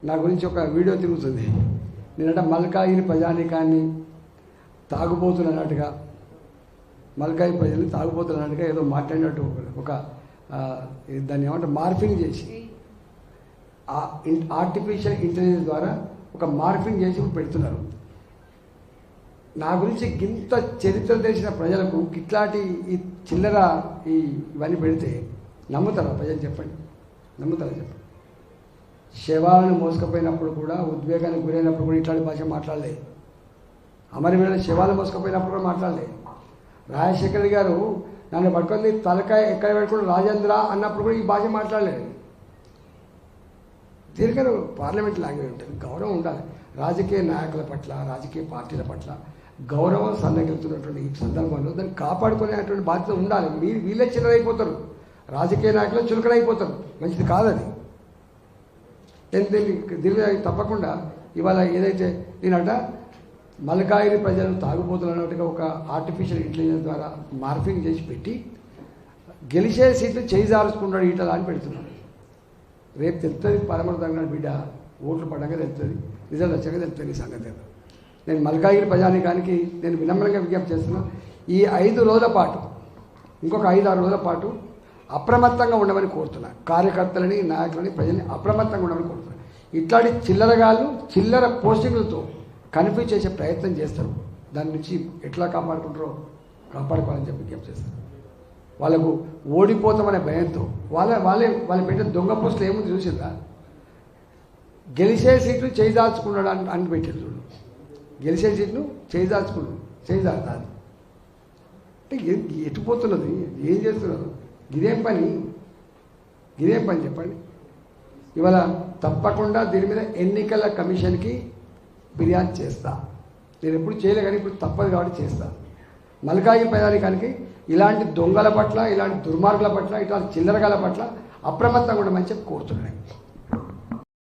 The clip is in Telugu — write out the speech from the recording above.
నా గురించి ఒక వీడియో తిరుగుతుంది. నేనంటే మల్కాయిని ప్రజానీకాన్ని తాగుబోతున్నట్టుగా, మల్కాయి ప్రజలు తాగుబోతున్నట్టుగా ఏదో మాట్లాడినట్టు ఒక దాన్ని ఏమంటే మార్ఫింగ్ చేసి ఆర్టిఫిషియల్ ఇంటెలిజెన్స్ ద్వారా ఒక మార్ఫింగ్ చేసి పెడుతున్నారు. నా గురించి ఇంత చరిత్ర తెలిసిన ప్రజలకు ఇట్లాంటి ఈ చిల్లర ఇవన్నీ పెడితే నమ్ముతారా ప్రజలు? చెప్పండి, నమ్ముతారా చెప్పండి? శవాలను మోసుకపోయినప్పుడు కూడా, ఉద్వేగానికి గురైనప్పుడు కూడా ఇట్లాంటి భాష మాట్లాడలే. అమరవీరుల శవాలు మోసుకపోయినప్పుడు కూడా మాట్లాడలే. రాజశేఖర్ గారు నన్ను పట్టుకొని తలకాయ ఎక్కడ పెట్టుకుని రాజేంద్ర అన్నప్పుడు కూడా ఈ భాష మాట్లాడలేదు. దీనికన్నా పార్లమెంట్ లాంగ్వేజ్ ఉంటుంది, గౌరవం ఉండాలి. రాజకీయ నాయకుల పట్ల, రాజకీయ పార్టీల పట్ల గౌరవం సన్నగిలుతున్నటువంటి ఈ సందర్భంలో దాన్ని కాపాడుకునేటువంటి బాధ్యత ఉండాలి. వీళ్ళే చిల్లరైపోతారు, రాజకీయ నాయకులు చులకనైపోతారు. మంచిది కాదది. దీని తప్పకుండా ఇవాళ ఏదైతే నేనట మల్కాయిని ప్రజలు తాగుబోతున్నట్టుగా ఒక ఆర్టిఫిషియల్ ఇంటెలిజెన్స్ ద్వారా మార్ఫింగ్ చేసి పెట్టి గెలిచే సీట్లు చేజార్చుకున్నాడు ఈటలా అని పెడుతున్నాడు. రేపు తెలుస్తుంది పరమర్థంగా బిడ్డ ఓట్లు పడ్డాక తెలుస్తుంది, రిజల్ట్ వచ్చాక తెలుస్తుంది ఈ సంగతి. నేను మల్కాయిని ప్రజానీకానికి నేను వినమ్రంగా విజ్ఞప్తి చేస్తున్నా, ఈ 5 రోజుల పాటు, ఇంకొక 5-6 రోజుల పాటు అప్రమత్తంగా ఉండమని కోరుతున్నా. కార్యకర్తలని, నాయకులని, ప్రజల్ని అప్రమత్తంగా ఉండమని కోరుతున్నా. ఇట్లాంటి చిల్లరగాళ్ళు చిల్లర పోస్టింగులతో కన్ఫ్యూజ్ చేసే ప్రయత్నం చేస్తారు. దాని నుంచి ఎట్లా కాపాడుకుంటారో కాపాడుకోవాలని చెప్పి విజ్ఞప్తి చేస్తారు. వాళ్ళకు ఓడిపోతామనే భయంతో వాళ్ళు పెట్టిన దొంగ పోస్టులు ఏముంది చూసిందా? గెలిచే సీట్లు చేజార్చుకున్నాడు అని పెట్టారు చూడు. గెలిచే సీట్లు చేజార్చుకున్నాడు అంటే ఎటుపోతున్నది? ఏం చేస్తున్నారు? ఇదేం పని చెప్పండి. ఇవాళ తప్పకుండా దీని మీద ఎన్నికల కమిషన్కి ఫిర్యాదు చేస్తా. నేను ఎప్పుడు చేయలే కానీ ఇప్పుడు తప్పదు కాబట్టి చేస్తా. మల్కాయి ప్రజానీకానికి ఇలాంటి దొంగల పట్ల, ఇలాంటి దుర్మార్గుల పట్ల, ఇట్లాంటి చిల్లరగాల పట్ల అప్రమత్తంగా ఉండమని చెప్పి కోరుతున్నాను.